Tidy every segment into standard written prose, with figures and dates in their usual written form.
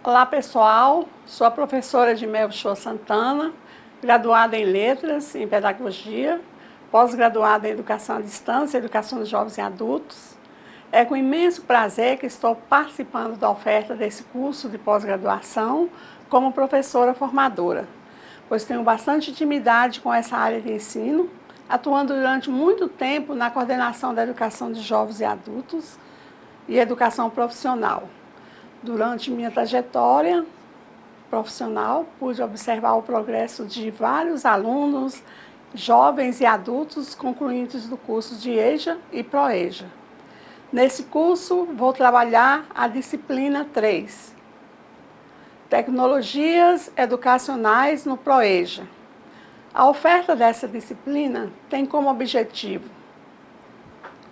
Olá pessoal, sou a professora de Melchor Santana, graduada em Letras, em Pedagogia, pós-graduada em Educação à Distância, Educação de Jovens e Adultos. É com imenso prazer que estou participando da oferta desse curso de pós-graduação como professora formadora, pois tenho bastante intimidade com essa área de ensino, atuando durante muito tempo na coordenação da Educação de Jovens e Adultos e Educação Profissional. Durante minha trajetória profissional, pude observar o progresso de vários alunos, jovens e adultos concluintes do curso de EJA e ProEJA. Nesse curso, vou trabalhar a disciplina 3, Tecnologias Educacionais no ProEJA. A oferta dessa disciplina tem como objetivo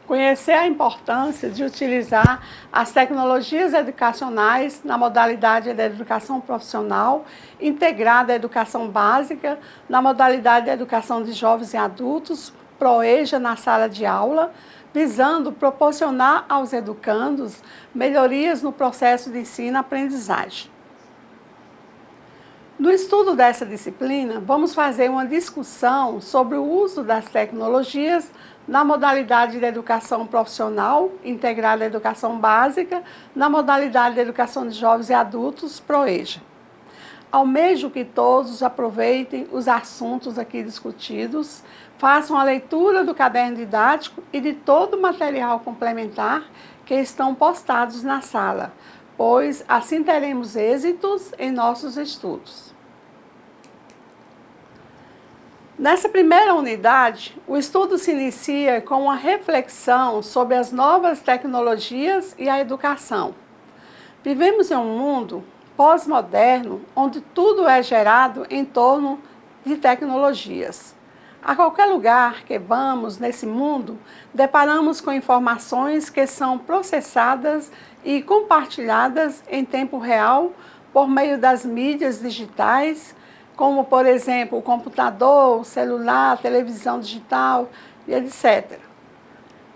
conhecer a importância de utilizar as tecnologias educacionais na modalidade da educação profissional, integrada à educação básica, na modalidade da educação de jovens e adultos, ProEJA na sala de aula, visando proporcionar aos educandos melhorias no processo de ensino-aprendizagem. No estudo dessa disciplina, vamos fazer uma discussão sobre o uso das tecnologias na modalidade da educação profissional, integrada à educação básica, na modalidade da educação de jovens e adultos, ProEJA. Almejo que todos aproveitem os assuntos aqui discutidos, façam a leitura do caderno didático e de todo o material complementar que estão postados na sala, pois assim teremos êxitos em nossos estudos. Nessa primeira unidade, o estudo se inicia com uma reflexão sobre as novas tecnologias e a educação. Vivemos em um mundo pós-moderno, onde tudo é gerado em torno de tecnologias. A qualquer lugar que vamos nesse mundo, deparamos com informações que são processadas e compartilhadas em tempo real por meio das mídias digitais, como, por exemplo, o computador, o celular, a televisão digital e etc.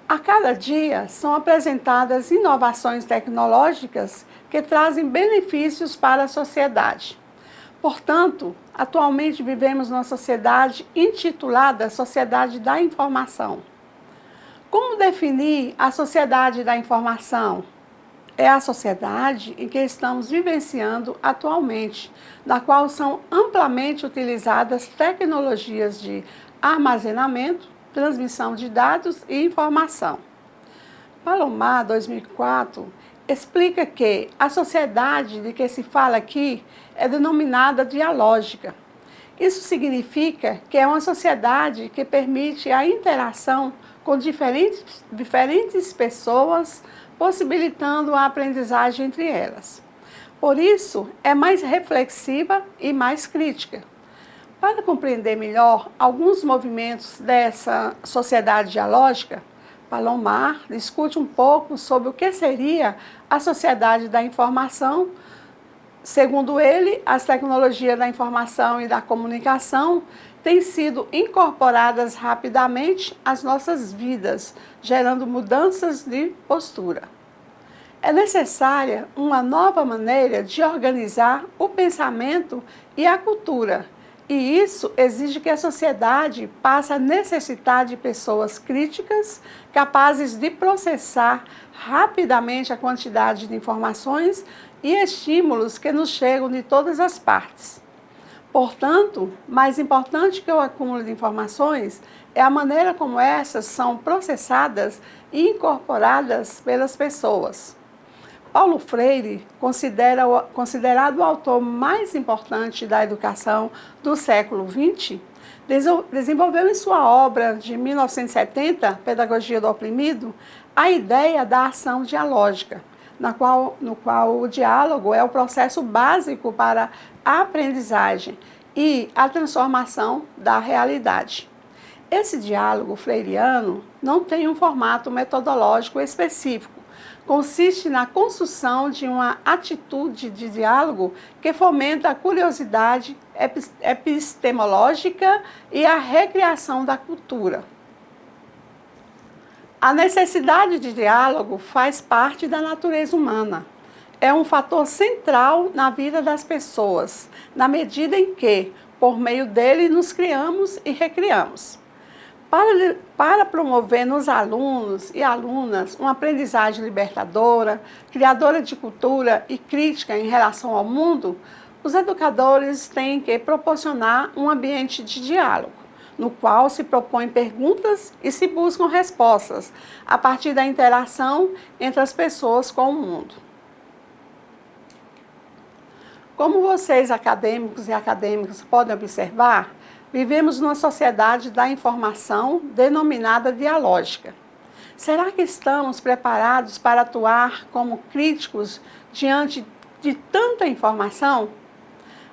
A cada dia são apresentadas inovações tecnológicas que trazem benefícios para a sociedade. Portanto, atualmente vivemos numa sociedade intitulada Sociedade da Informação. Como definir a sociedade da informação? É a sociedade em que estamos vivenciando atualmente, na qual são amplamente utilizadas tecnologias de armazenamento, transmissão de dados e informação. Palomar, 2004, explica que a sociedade de que se fala aqui é denominada dialógica. Isso significa que é uma sociedade que permite a interação com diferentes pessoas, possibilitando a aprendizagem entre elas. Por isso, é mais reflexiva e mais crítica. Para compreender melhor alguns movimentos dessa sociedade dialógica, Palomar discute um pouco sobre o que seria a sociedade da informação. Segundo ele, as tecnologias da informação e da comunicação têm sido incorporadas rapidamente às nossas vidas, gerando mudanças de postura. É necessária uma nova maneira de organizar o pensamento e a cultura, e isso exige que a sociedade passe a necessitar de pessoas críticas, capazes de processar rapidamente a quantidade de informações e estímulos que nos chegam de todas as partes. Portanto, mais importante que o acúmulo de informações é a maneira como essas são processadas e incorporadas pelas pessoas. Paulo Freire, considerado o autor mais importante da educação do século XX, desenvolveu em sua obra de 1970, Pedagogia do Oprimido, a ideia da ação dialógica, no qual o diálogo é o processo básico para a aprendizagem e a transformação da realidade. Esse diálogo freiriano não tem um formato metodológico específico. Consiste na construção de uma atitude de diálogo que fomenta a curiosidade epistemológica e a recriação da cultura. A necessidade de diálogo faz parte da natureza humana. é um fator central na vida das pessoas, na medida em que, por meio dele, nos criamos e recriamos. Para promover nos alunos e alunas uma aprendizagem libertadora, criadora de cultura e crítica em relação ao mundo, os educadores têm que proporcionar um ambiente de diálogo, no qual se propõem perguntas e se buscam respostas, a partir da interação entre as pessoas com o mundo. Como vocês, acadêmicos e acadêmicas, podem observar, vivemos numa sociedade da informação denominada dialógica. Será que estamos preparados para atuar como críticos diante de tanta informação?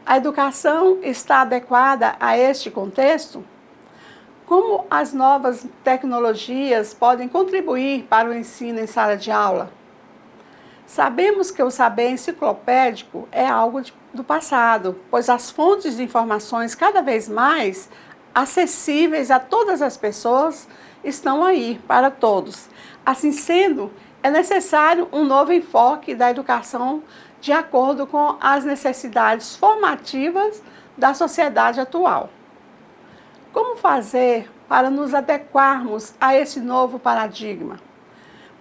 A educação está adequada a este contexto? Como as novas tecnologias podem contribuir para o ensino em sala de aula? Sabemos que o saber enciclopédico é algo do passado, pois as fontes de informações cada vez mais acessíveis a todas as pessoas estão aí para todos. Assim sendo, é necessário um novo enfoque da educação de acordo com as necessidades formativas da sociedade atual. Como fazer para nos adequarmos a esse novo paradigma?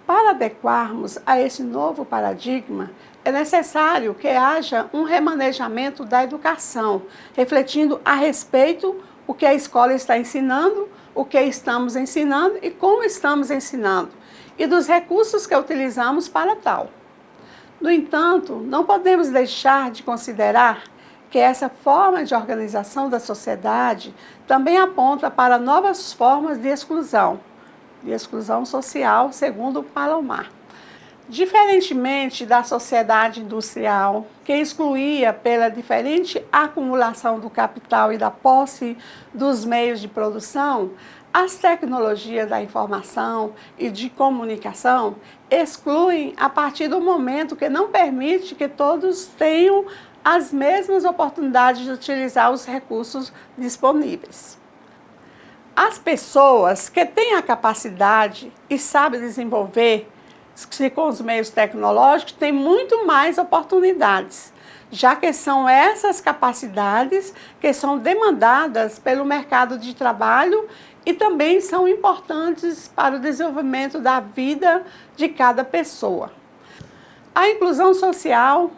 Para adequarmos a esse novo paradigma, é necessário que haja um remanejamento da educação, refletindo a respeito o que a escola está ensinando, o que estamos ensinando e como estamos ensinando, e dos recursos que utilizamos para tal. No entanto, não podemos deixar de considerar que essa forma de organização da sociedade também aponta para novas formas de exclusão social, segundo Palomar. Diferentemente da sociedade industrial, que excluía pela diferente acumulação do capital e da posse dos meios de produção, as tecnologias da informação e de comunicação excluem a partir do momento que não permite que todos tenham as mesmas oportunidades de utilizar os recursos disponíveis. As pessoas que têm a capacidade e sabem desenvolver-se com os meios tecnológicos têm muito mais oportunidades, já que são essas capacidades que são demandadas pelo mercado de trabalho e também são importantes para o desenvolvimento da vida de cada pessoa. A inclusão social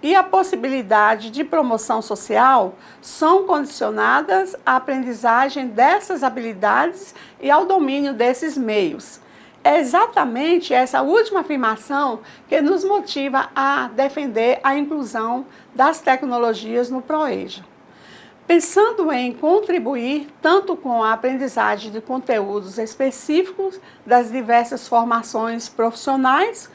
e a possibilidade de promoção social são condicionadas à aprendizagem dessas habilidades e ao domínio desses meios. É exatamente essa última afirmação que nos motiva a defender a inclusão das tecnologias no ProEja. Pensando em contribuir tanto com a aprendizagem de conteúdos específicos das diversas formações profissionais,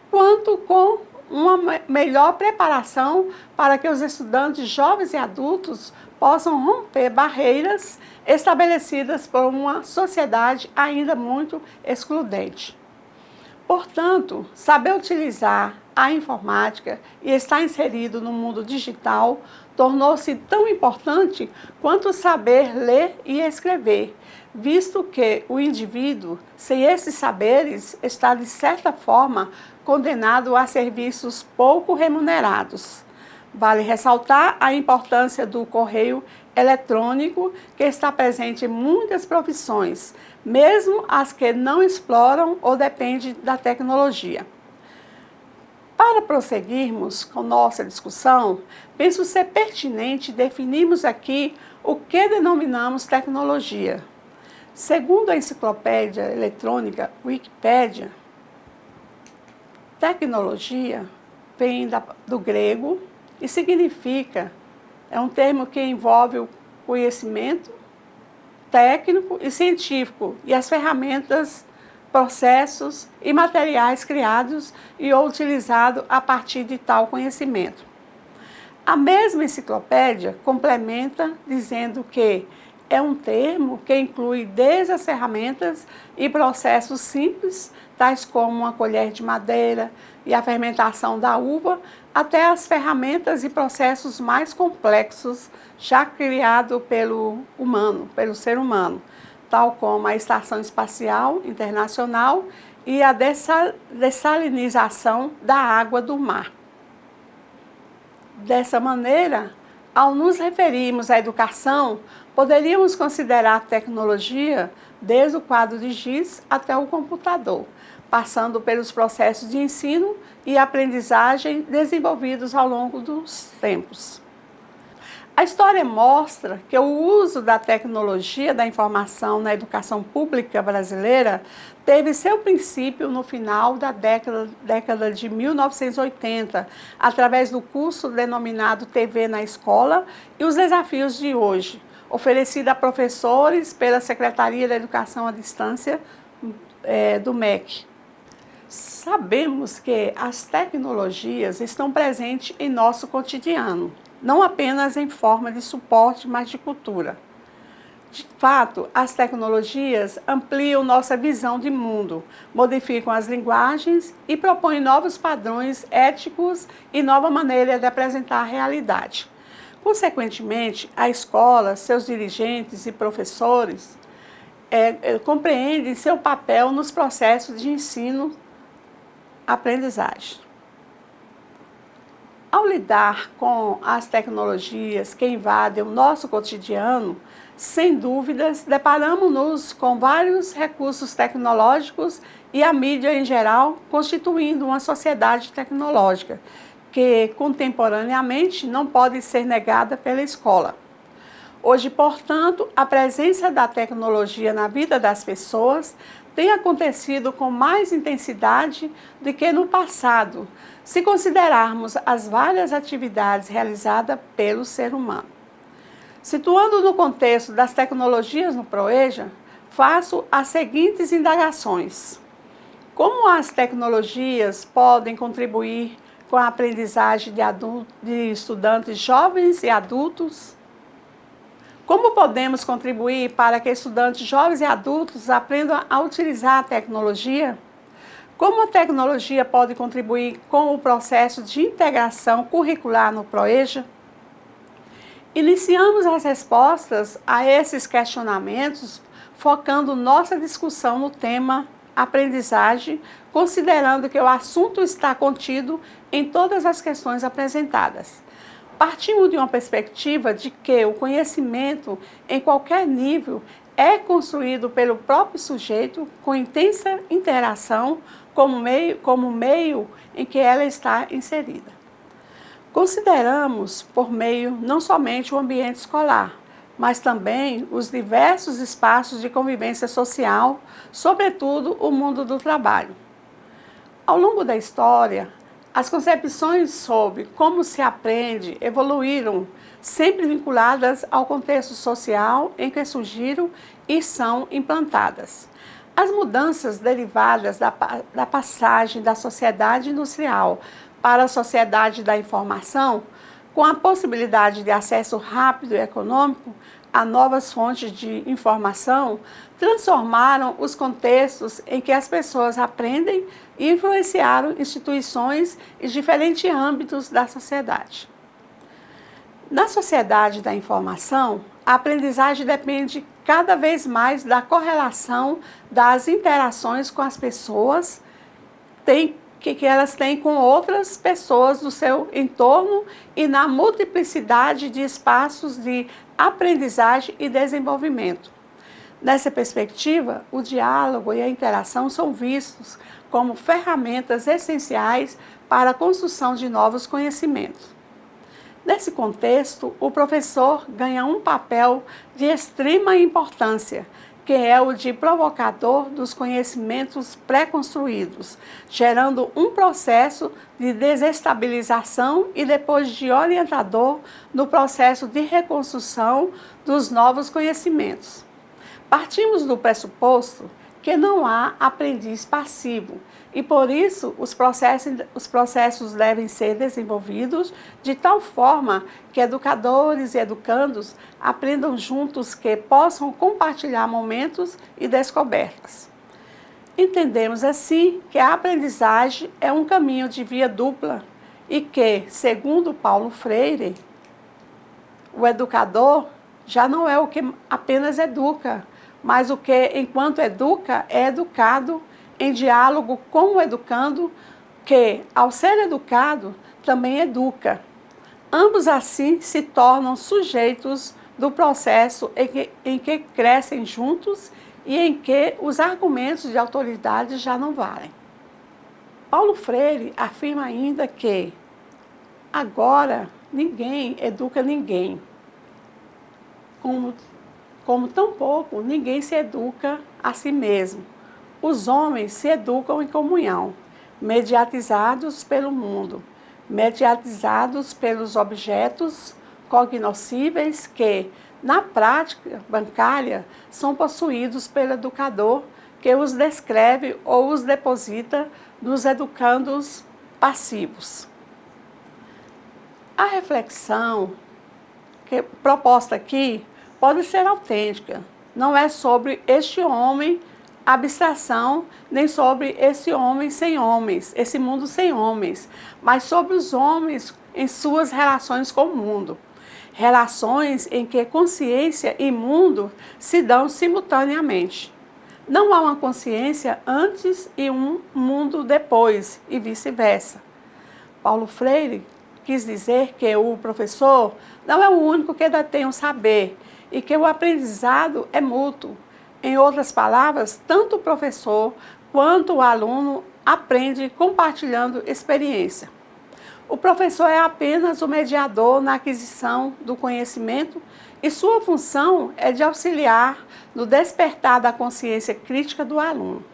quanto com uma melhor preparação para que os estudantes jovens e adultos possam romper barreiras estabelecidas por uma sociedade ainda muito excludente. Portanto, saber utilizar a informática e estar inserido no mundo digital tornou-se tão importante quanto saber ler e escrever, visto que o indivíduo, sem esses saberes, está, de certa forma, condenado a serviços pouco remunerados. Vale ressaltar a importância do correio eletrônico, que está presente em muitas profissões, mesmo as que não exploram ou dependem da tecnologia. Para prosseguirmos com nossa discussão, penso ser pertinente definirmos aqui o que denominamos tecnologia. Segundo a enciclopédia eletrônica Wikipédia, tecnologia vem do grego e significa, é um termo que envolve o conhecimento técnico e científico e as ferramentas, processos e materiais criados e ou utilizados a partir de tal conhecimento. A mesma enciclopédia complementa dizendo que é um termo que inclui desde as ferramentas e processos simples, tais como uma colher de madeira e a fermentação da uva, até as ferramentas e processos mais complexos já criados pelo ser humano, tal como a Estação Espacial Internacional e a dessalinização da água do mar. Dessa maneira, ao nos referirmos à educação, poderíamos considerar a tecnologia desde o quadro de giz até o computador, passando pelos processos de ensino e aprendizagem desenvolvidos ao longo dos tempos. A história mostra que o uso da tecnologia da informação na educação pública brasileira teve seu princípio no final da década de 1980, através do curso denominado TV na Escola e os Desafios de Hoje, oferecido a professores pela Secretaria da Educação à Distância do MEC. Sabemos que as tecnologias estão presentes em nosso cotidiano, não apenas em forma de suporte, mas de cultura. De fato, as tecnologias ampliam nossa visão de mundo, modificam as linguagens e propõem novos padrões éticos e nova maneira de apresentar a realidade. Consequentemente, a escola, seus dirigentes e professores compreendem seu papel nos processos de ensino-aprendizagem. Ao lidar com as tecnologias que invadem o nosso cotidiano, sem dúvidas, deparamos-nos com vários recursos tecnológicos e a mídia em geral, constituindo uma sociedade tecnológica, que contemporaneamente não pode ser negada pela escola. Hoje, portanto, a presença da tecnologia na vida das pessoas tem acontecido com mais intensidade do que no passado, se considerarmos as várias atividades realizadas pelo ser humano. Situando no contexto das tecnologias no ProEja, faço as seguintes indagações. Como as tecnologias podem contribuir com a aprendizagem de estudantes jovens e adultos? Como podemos contribuir para que estudantes jovens e adultos aprendam a utilizar a tecnologia? Como a tecnologia pode contribuir com o processo de integração curricular no ProEja? Iniciamos as respostas a esses questionamentos focando nossa discussão no tema aprendizagem, considerando que o assunto está contido em todas as questões apresentadas. Partimos de uma perspectiva de que o conhecimento, em qualquer nível, é construído pelo próprio sujeito com intensa interação como meio em que ela está inserida. Consideramos por meio não somente o ambiente escolar, mas também os diversos espaços de convivência social, sobretudo o mundo do trabalho. Ao longo da história, as concepções sobre como se aprende evoluíram, sempre vinculadas ao contexto social em que surgiram e são implantadas. As mudanças derivadas da passagem da sociedade industrial para a sociedade da informação, com a possibilidade de acesso rápido e econômico a novas fontes de informação, transformaram os contextos em que as pessoas aprendem e influenciaram instituições e diferentes âmbitos da sociedade. Na sociedade da informação, a aprendizagem depende cada vez mais da correlação das interações com as pessoas que elas têm com outras pessoas do seu entorno e na multiplicidade de espaços de aprendizagem e desenvolvimento. Nessa perspectiva, o diálogo e a interação são vistos como ferramentas essenciais para a construção de novos conhecimentos. Nesse contexto, o professor ganha um papel de extrema importância, que é o de provocador dos conhecimentos pré-construídos, gerando um processo de desestabilização e depois de orientador no processo de reconstrução dos novos conhecimentos. Partimos do pressuposto que não há aprendiz passivo e, por isso, os processos devem ser desenvolvidos de tal forma que educadores e educandos aprendam juntos, que possam compartilhar momentos e descobertas. Entendemos assim que a aprendizagem é um caminho de via dupla e que, segundo Paulo Freire, o educador já não é o que apenas educa, mas o que, enquanto educa, é educado em diálogo com o educando, que, ao ser educado, também educa. Ambos, assim, se tornam sujeitos do processo em que crescem juntos e em que os argumentos de autoridade já não valem. Paulo Freire afirma ainda que agora ninguém educa ninguém, como tampouco ninguém se educa a si mesmo. Os homens se educam em comunhão, mediatizados pelo mundo, mediatizados pelos objetos cognoscíveis que, na prática bancária, são possuídos pelo educador que os descreve ou os deposita nos educandos passivos. A reflexão proposta aqui pode ser autêntica, não é sobre este homem abstração, nem sobre esse homem sem homens, esse mundo sem homens, mas sobre os homens em suas relações com o mundo. Relações em que consciência e mundo se dão simultaneamente. Não há uma consciência antes e um mundo depois, e vice-versa. Paulo Freire quis dizer que o professor não é o único que detém o saber e que o aprendizado é mútuo. Em outras palavras, tanto o professor quanto o aluno aprende compartilhando experiência. O professor é apenas o mediador na aquisição do conhecimento e sua função é de auxiliar no despertar da consciência crítica do aluno.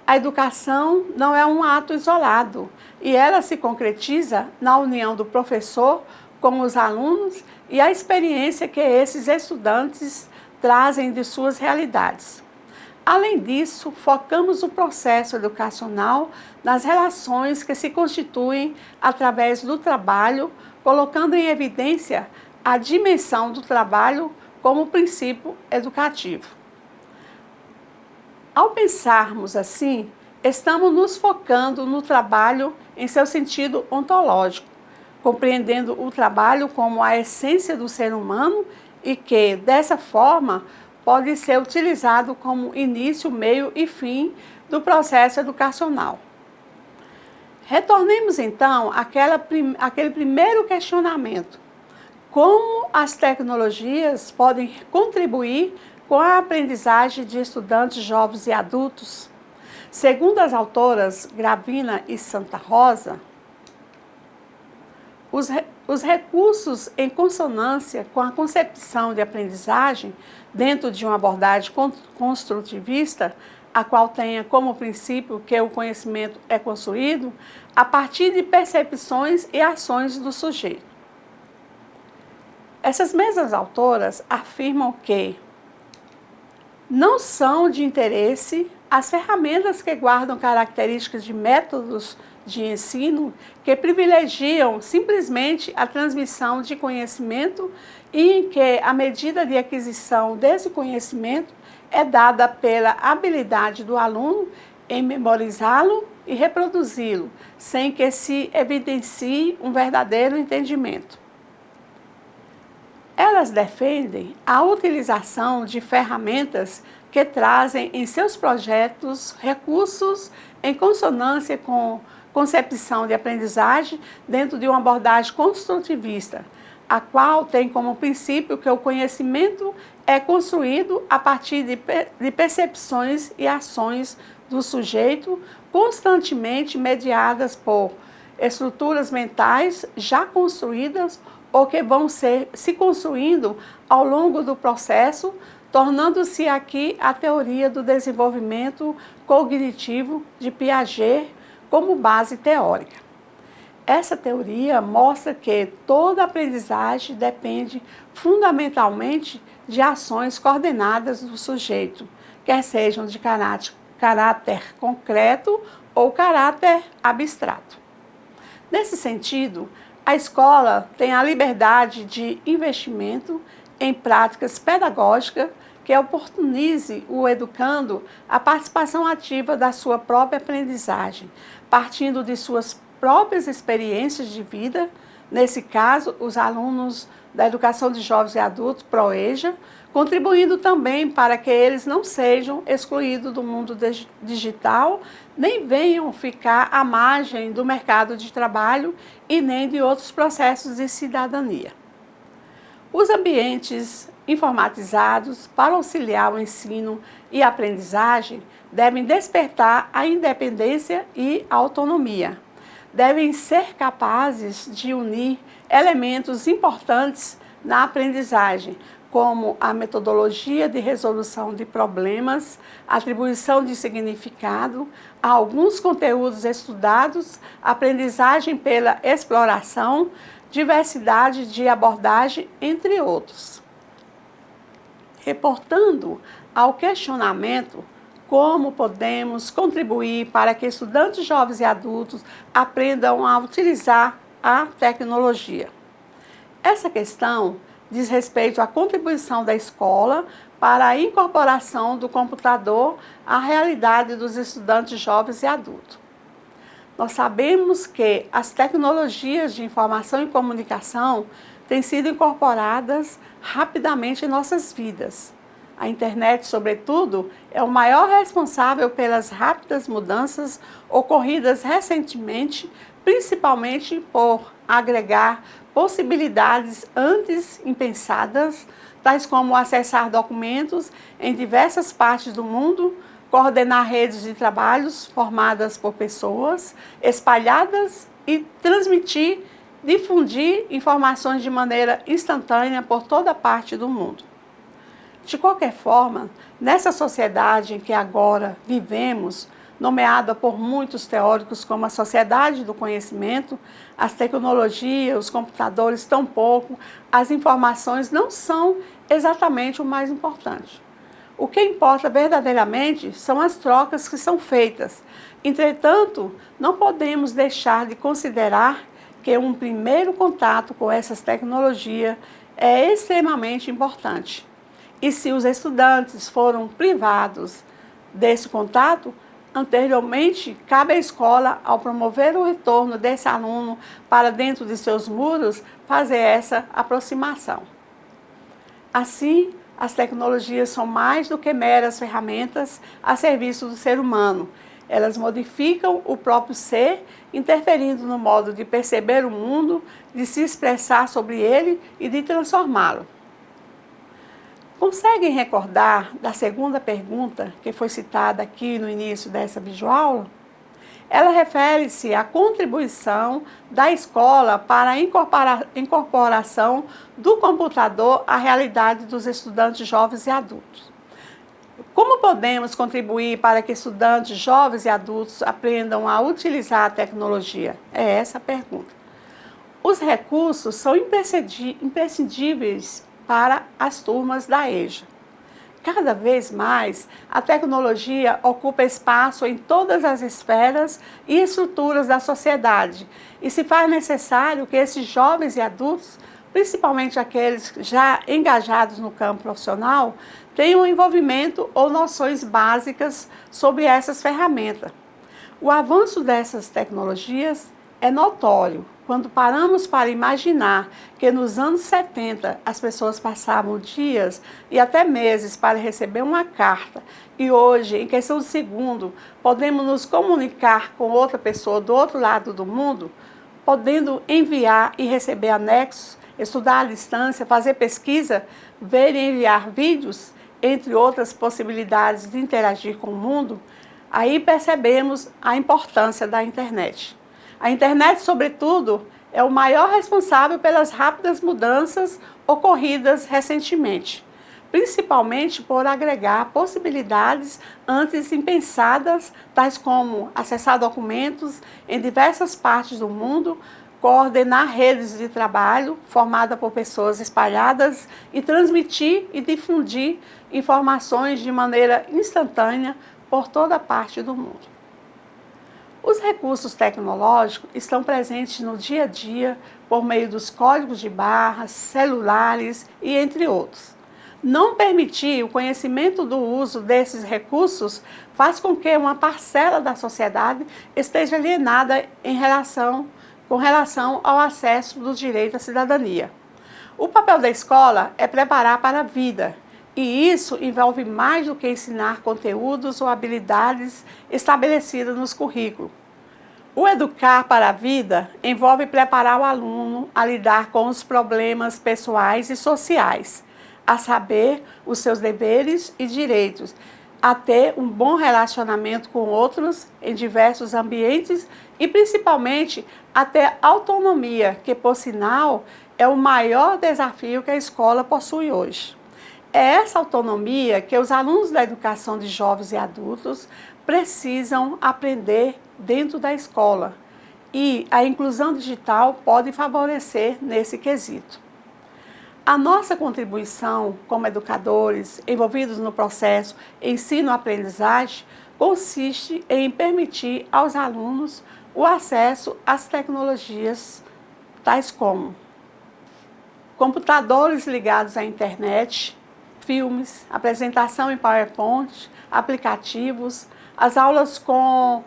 A educação não é um ato isolado e ela se concretiza na união do professor com os alunos e a experiência que esses estudantes trazem de suas realidades. Além disso, focamos o processo educacional nas relações que se constituem através do trabalho, colocando em evidência a dimensão do trabalho como princípio educativo. Ao pensarmos assim, estamos nos focando no trabalho em seu sentido ontológico, compreendendo o trabalho como a essência do ser humano e que, dessa forma, pode ser utilizado como início, meio e fim do processo educacional. Retornemos então àquele primeiro questionamento. Como as tecnologias podem contribuir com a aprendizagem de estudantes jovens e adultos? Segundo as autoras Gravina e Santa Rosa, os recursos em consonância com a concepção de aprendizagem dentro de uma abordagem construtivista, a qual tenha como princípio que o conhecimento é construído a partir de percepções e ações do sujeito. Essas mesmas autoras afirmam que não são de interesse as ferramentas que guardam características de métodos de ensino que privilegiam simplesmente a transmissão de conhecimento e em que a medida de aquisição desse conhecimento é dada pela habilidade do aluno em memorizá-lo e reproduzi-lo, sem que se evidencie um verdadeiro entendimento. Elas defendem a utilização de ferramentas que trazem em seus projetos recursos em consonância com concepção de aprendizagem dentro de uma abordagem construtivista, a qual tem como princípio que o conhecimento é construído a partir de percepções e ações do sujeito constantemente mediadas por estruturas mentais já construídas ou que vão se construindo ao longo do processo, tornando-se aqui a teoria do desenvolvimento cognitivo de Piaget como base teórica. Essa teoria mostra que toda aprendizagem depende fundamentalmente de ações coordenadas do sujeito, quer sejam de caráter concreto ou caráter abstrato. Nesse sentido, a escola tem a liberdade de investimento em práticas pedagógicas que oportunize o educando a participação ativa da sua própria aprendizagem, partindo de suas próprias experiências de vida, Nesse caso, os alunos da Educação de Jovens e Adultos, ProEja, contribuindo também para que eles não sejam excluídos do mundo digital, nem venham ficar à margem do mercado de trabalho e nem de outros processos de cidadania. Os ambientes informatizados para auxiliar o ensino e aprendizagem devem despertar a independência e a autonomia. Devem ser capazes de unir elementos importantes na aprendizagem, como a metodologia de resolução de problemas, atribuição de significado a alguns conteúdos estudados, aprendizagem pela exploração, diversidade de abordagem, entre outros. Reportando ao questionamento como podemos contribuir para que estudantes jovens e adultos aprendam a utilizar a tecnologia. Essa questão diz respeito à contribuição da escola para a incorporação do computador à realidade dos estudantes jovens e adultos. Nós sabemos que as tecnologias de informação e comunicação têm sido incorporadas rapidamente em nossas vidas. A internet, sobretudo, é o maior responsável pelas rápidas mudanças ocorridas recentemente, principalmente por agregar possibilidades antes impensadas, tais como acessar documentos em diversas partes do mundo, coordenar redes de trabalhos formadas por pessoas espalhadas e transmitir, difundir informações de maneira instantânea por toda parte do mundo. De qualquer forma, nessa sociedade em que agora vivemos, nomeada por muitos teóricos como a sociedade do conhecimento, as tecnologias, os computadores, tampouco, as informações não são exatamente o mais importante. O que importa verdadeiramente são as trocas que são feitas. Entretanto, não podemos deixar de considerar que um primeiro contato com essas tecnologias é extremamente importante. E se os estudantes foram privados desse contato, anteriormente, cabe à escola, ao promover o retorno desse aluno para dentro de seus muros, fazer essa aproximação. Assim, as tecnologias são mais do que meras ferramentas a serviço do ser humano. Elas modificam o próprio ser, interferindo no modo de perceber o mundo, de se expressar sobre ele e de transformá-lo. Conseguem recordar da segunda pergunta que foi citada aqui no início dessa videoaula? Ela refere-se à contribuição da escola para a incorporação do computador à realidade dos estudantes jovens e adultos. Como podemos contribuir para que estudantes jovens e adultos aprendam a utilizar a tecnologia? É essa a pergunta. Os recursos são imprescindíveis para as turmas da EJA. Cada vez mais, a tecnologia ocupa espaço em todas as esferas e estruturas da sociedade e se faz necessário que esses jovens e adultos, principalmente aqueles já engajados no campo profissional, tenham envolvimento ou noções básicas sobre essas ferramentas. O avanço dessas tecnologias é notório quando paramos para imaginar que nos anos 70 as pessoas passavam dias e até meses para receber uma carta e hoje, em questão de segundo, podemos nos comunicar com outra pessoa do outro lado do mundo, podendo enviar e receber anexos, estudar à distância, fazer pesquisa, ver e enviar vídeos, entre outras possibilidades de interagir com o mundo, aí percebemos a importância da internet. A internet, sobretudo, é o maior responsável pelas rápidas mudanças ocorridas recentemente, principalmente por agregar possibilidades antes impensadas, tais como acessar documentos em diversas partes do mundo, coordenar redes de trabalho formadas por pessoas espalhadas e transmitir e difundir informações de maneira instantânea por toda parte do mundo. Os recursos tecnológicos estão presentes no dia a dia por meio dos códigos de barras, celulares e entre outros. Não permitir o conhecimento do uso desses recursos faz com que uma parcela da sociedade esteja alienada em relação com relação ao acesso do direito à cidadania. O papel da escola é preparar para a vida, e isso envolve mais do que ensinar conteúdos ou habilidades estabelecidas nos currículos. O educar para a vida envolve preparar o aluno a lidar com os problemas pessoais e sociais, a saber os seus deveres e direitos, a ter um bom relacionamento com outros em diversos ambientes e principalmente a ter autonomia, que por sinal é o maior desafio que a escola possui hoje. É essa autonomia que os alunos da educação de jovens e adultos precisam aprender dentro da escola, e a inclusão digital pode favorecer nesse quesito. A nossa contribuição como educadores envolvidos no processo ensino-aprendizagem consiste em permitir aos alunos o acesso às tecnologias tais como computadores ligados à internet, filmes, apresentação em PowerPoint, aplicativos, as aulas como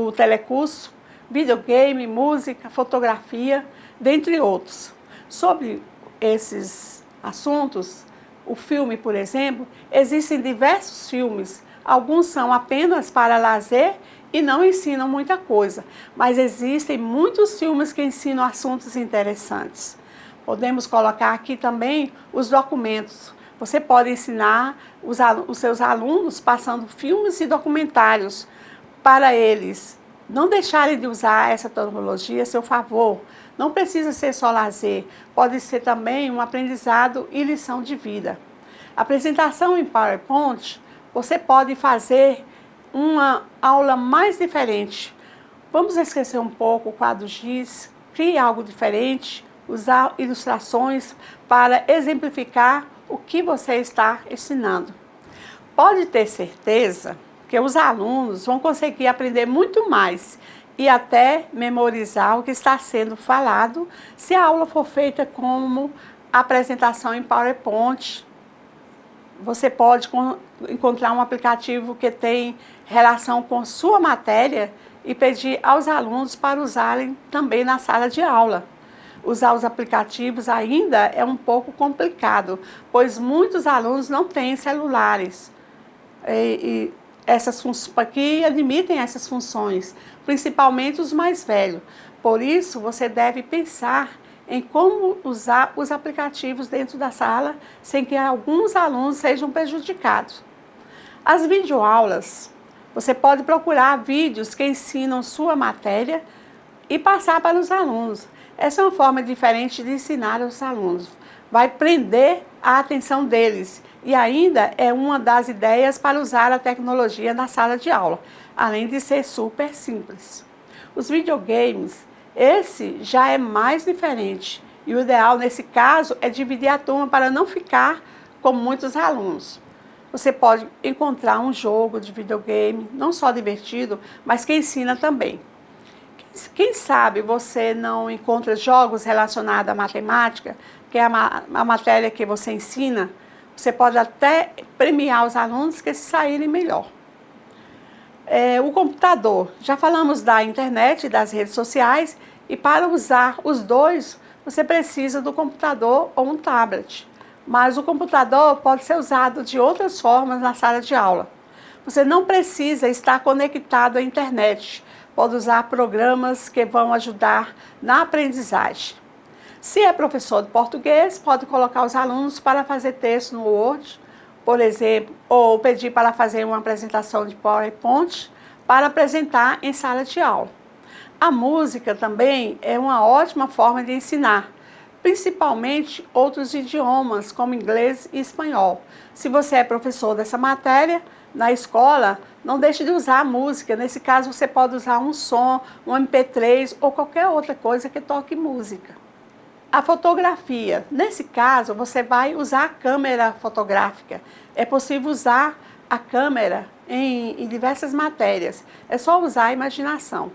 o telecurso, videogame, música, fotografia, dentre outros. Sobre esses assuntos, o filme, por exemplo, existem diversos filmes. Alguns são apenas para lazer e não ensinam muita coisa, mas existem muitos filmes que ensinam assuntos interessantes. Podemos colocar aqui também os documentos. Você pode ensinar os seus alunos passando filmes e documentários para eles não deixarem de usar essa tecnologia a seu favor. Não precisa ser só lazer, pode ser também um aprendizado e lição de vida. Apresentação em PowerPoint, você pode fazer uma aula mais diferente. Vamos esquecer um pouco o quadro giz, crie algo diferente, usar ilustrações para exemplificar o que você está ensinando. Pode ter certeza que os alunos vão conseguir aprender muito mais e até memorizar o que está sendo falado se a aula for feita como apresentação em PowerPoint. Você pode encontrar um aplicativo que tem relação com sua matéria e pedir aos alunos para usarem também na sala de aula. Usar os aplicativos ainda é um pouco complicado, pois muitos alunos não têm celulares. Essas funções aqui admitem essas funções, principalmente os mais velhos. Por isso, você deve pensar em como usar os aplicativos dentro da sala sem que alguns alunos sejam prejudicados. As videoaulas, você pode procurar vídeos que ensinam sua matéria e passar para os alunos. Essa é uma forma diferente de ensinar aos alunos. Vai prender a atenção deles e ainda é uma das ideias para usar a tecnologia na sala de aula, além de ser super simples. Os videogames, esse já é mais diferente e o ideal nesse caso é dividir a turma para não ficar com muitos alunos. Você pode encontrar um jogo de videogame, não só divertido, mas que ensina também. Quem sabe você não encontra jogos relacionados à matemática, que é a matéria que você ensina, você pode até premiar os alunos que se saírem melhor. O computador, já falamos da internet e das redes sociais, e para usar os dois, você precisa do computador ou um tablet. Mas o computador pode ser usado de outras formas na sala de aula. Você não precisa estar conectado à internet. Pode usar programas que vão ajudar na aprendizagem. Se é professor de português, pode colocar os alunos para fazer texto no Word, por exemplo, ou pedir para fazer uma apresentação de PowerPoint para apresentar em sala de aula. A música também é uma ótima forma de ensinar, principalmente outros idiomas, como inglês e espanhol. Se você é professor dessa matéria, na escola, não deixe de usar a música. Nesse caso, você pode usar um som, um MP3 ou qualquer outra coisa que toque música. A fotografia. Nesse caso, você vai usar a câmera fotográfica. É possível usar a câmera em diversas matérias. É só usar a imaginação.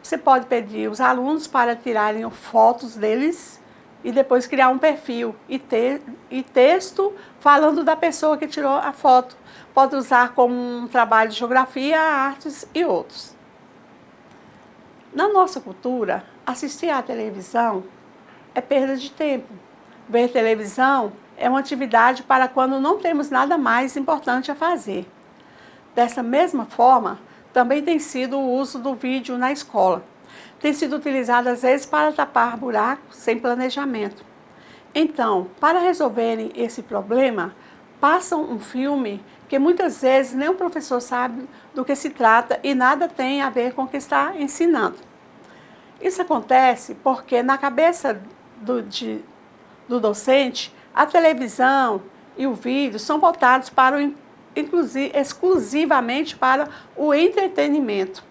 Você pode pedir os alunos para tirarem fotos deles e depois criar um perfil e texto falando da pessoa que tirou a foto. Pode usar como um trabalho de geografia, artes e outros. Na nossa cultura, assistir à televisão é perda de tempo. Ver televisão é uma atividade para quando não temos nada mais importante a fazer. Dessa mesma forma, também tem sido o uso do vídeo na escola. Tem sido utilizado às vezes para tapar buracos sem planejamento. Então, para resolverem esse problema, passam um filme que muitas vezes nem o professor sabe do que se trata e nada tem a ver com o que está ensinando. Isso acontece porque na cabeça do docente, a televisão e o vídeo são voltados para exclusivamente para o entretenimento.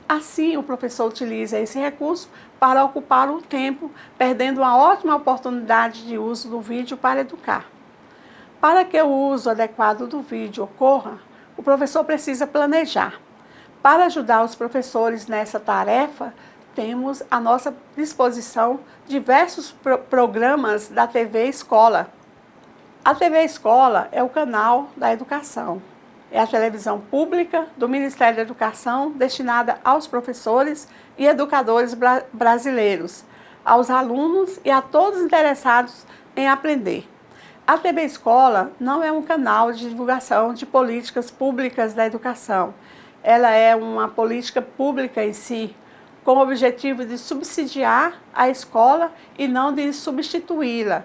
Assim, o professor utiliza esse recurso para ocupar o tempo, perdendo uma ótima oportunidade de uso do vídeo para educar. Para que o uso adequado do vídeo ocorra, o professor precisa planejar. Para ajudar os professores nessa tarefa, temos à nossa disposição diversos programas da TV Escola. A TV Escola é o canal da educação. É a televisão pública do Ministério da Educação destinada aos professores e educadores brasileiros, aos alunos e a todos interessados em aprender. A TV Escola não é um canal de divulgação de políticas públicas da educação. Ela é uma política pública em si, com o objetivo de subsidiar a escola e não de substituí-la.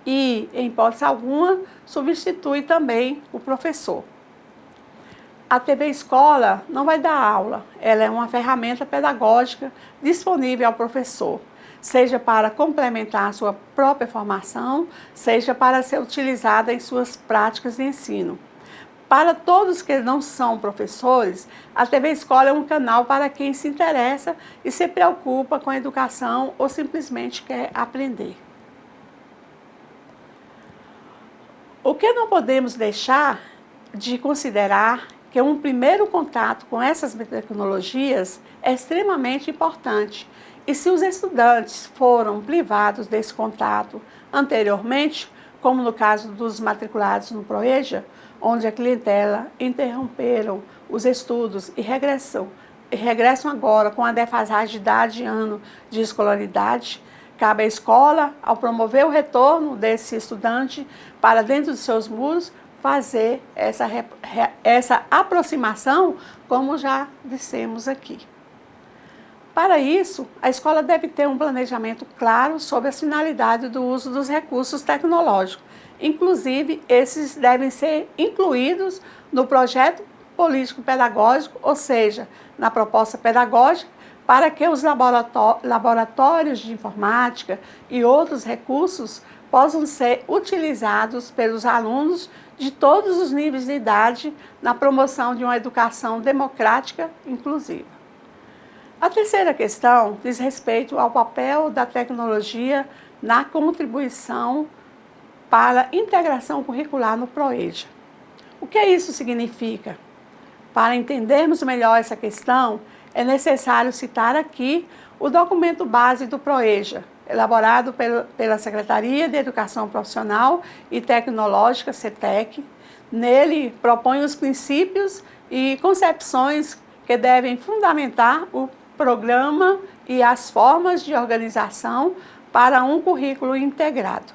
E, em hipótese alguma, substitui também o professor. A TV Escola não vai dar aula, ela é uma ferramenta pedagógica disponível ao professor, seja para complementar a sua própria formação, seja para ser utilizada em suas práticas de ensino. Para todos que não são professores, a TV Escola é um canal para quem se interessa e se preocupa com a educação ou simplesmente quer aprender. O que não podemos deixar de considerar que um primeiro contato com essas tecnologias é extremamente importante. E se os estudantes foram privados desse contato anteriormente, como no caso dos matriculados no ProEja, onde a clientela interromperam os estudos e regressam agora com a defasagem de idade e ano de escolaridade, cabe à escola, ao promover o retorno desse estudante para dentro dos seus muros, fazer essa aproximação, como já dissemos aqui. Para isso, a escola deve ter um planejamento claro sobre a finalidade do uso dos recursos tecnológicos. Inclusive, esses devem ser incluídos no projeto político-pedagógico, ou seja, na proposta pedagógica, para que os laboratórios de informática e outros recursos possam ser utilizados pelos alunos de todos os níveis de idade na promoção de uma educação democrática e inclusiva. A terceira questão diz respeito ao papel da tecnologia na contribuição para a integração curricular no ProEja. O que isso significa? Para entendermos melhor essa questão, é necessário citar aqui o documento base do ProEja, elaborado pela Secretaria de Educação Profissional e Tecnológica, CETEC. Nele, propõe os princípios e concepções que devem fundamentar o programa e as formas de organização para um currículo integrado.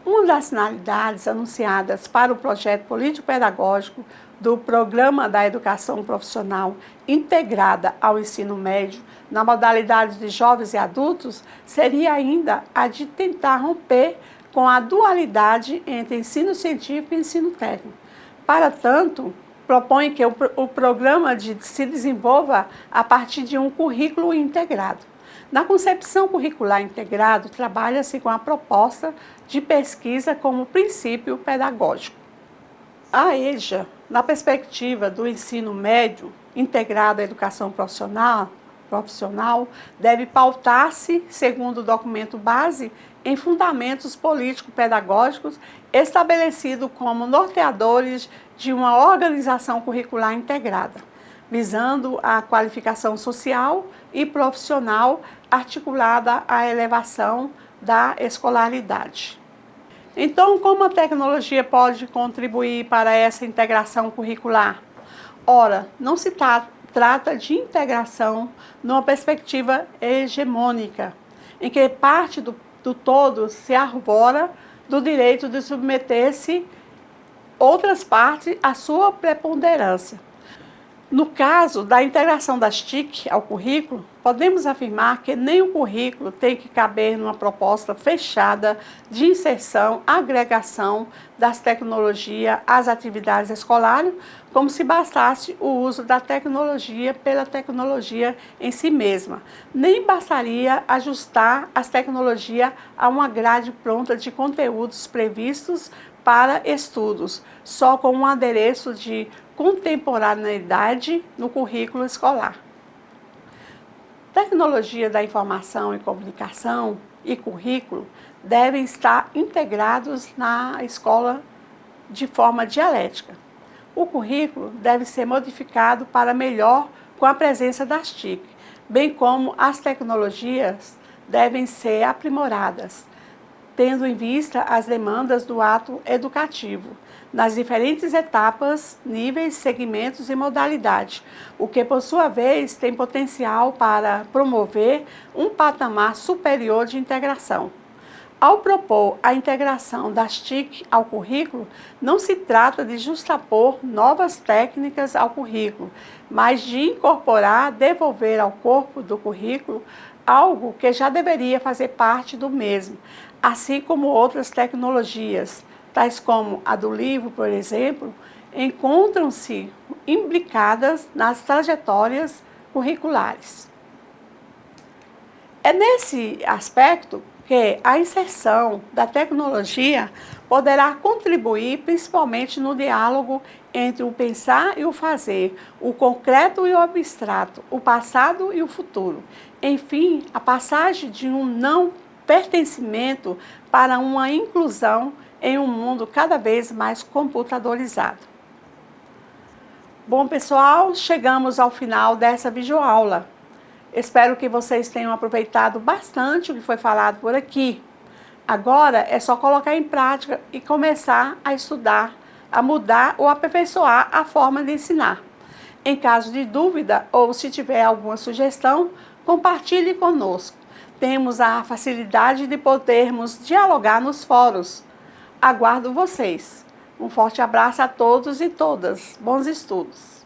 Uma das finalidades anunciadas para o projeto político-pedagógico do Programa da Educação Profissional integrada ao ensino médio na modalidade de jovens e adultos seria ainda a de tentar romper com a dualidade entre ensino científico e ensino técnico. Para tanto, propõe que o programa se desenvolva a partir de um currículo integrado. Na concepção curricular integrado, trabalha-se com a proposta de pesquisa como princípio pedagógico. A EJA, na perspectiva do ensino médio integrado à educação profissional, deve pautar-se, segundo o documento base, em fundamentos político-pedagógicos estabelecidos como norteadores de uma organização curricular integrada, visando a qualificação social e profissional articulada à elevação da escolaridade. Então, como a tecnologia pode contribuir para essa integração curricular? Ora, não se trata de integração numa perspectiva hegemônica, em que parte do todo se arvora do direito de submeter-se outras partes à sua preponderância. No caso da integração das TIC ao currículo, podemos afirmar que nem o currículo tem que caber numa proposta fechada de inserção, agregação das tecnologias às atividades escolares, como se bastasse o uso da tecnologia pela tecnologia em si mesma. Nem bastaria ajustar as tecnologias a uma grade pronta de conteúdos previstos para estudos, só com um adereço de contemporaneidade no currículo escolar. Tecnologia da informação e comunicação e currículo devem estar integrados na escola de forma dialética. O currículo deve ser modificado para melhor com a presença das TIC, bem como as tecnologias devem ser aprimoradas, tendo em vista as demandas do ato educativo, nas diferentes etapas, níveis, segmentos e modalidades, o que, por sua vez, tem potencial para promover um patamar superior de integração. Ao propor a integração das TIC ao currículo, não se trata de justapor novas técnicas ao currículo, mas de incorporar, devolver ao corpo do currículo algo que já deveria fazer parte do mesmo, assim como outras tecnologias, tais como a do livro, por exemplo, encontram-se imbricadas nas trajetórias curriculares. É nesse aspecto que a inserção da tecnologia poderá contribuir principalmente no diálogo entre o pensar e o fazer, o concreto e o abstrato, o passado e o futuro. Enfim, a passagem de um não pertencimento para uma inclusão em um mundo cada vez mais computadorizado. Bom, pessoal, chegamos ao final dessa videoaula. Espero que vocês tenham aproveitado bastante o que foi falado por aqui. Agora é só colocar em prática e começar a estudar, a mudar ou aperfeiçoar a forma de ensinar. Em caso de dúvida ou se tiver alguma sugestão, compartilhe conosco. Temos a facilidade de podermos dialogar nos fóruns. Aguardo vocês. Um forte abraço a todos e todas. Bons estudos!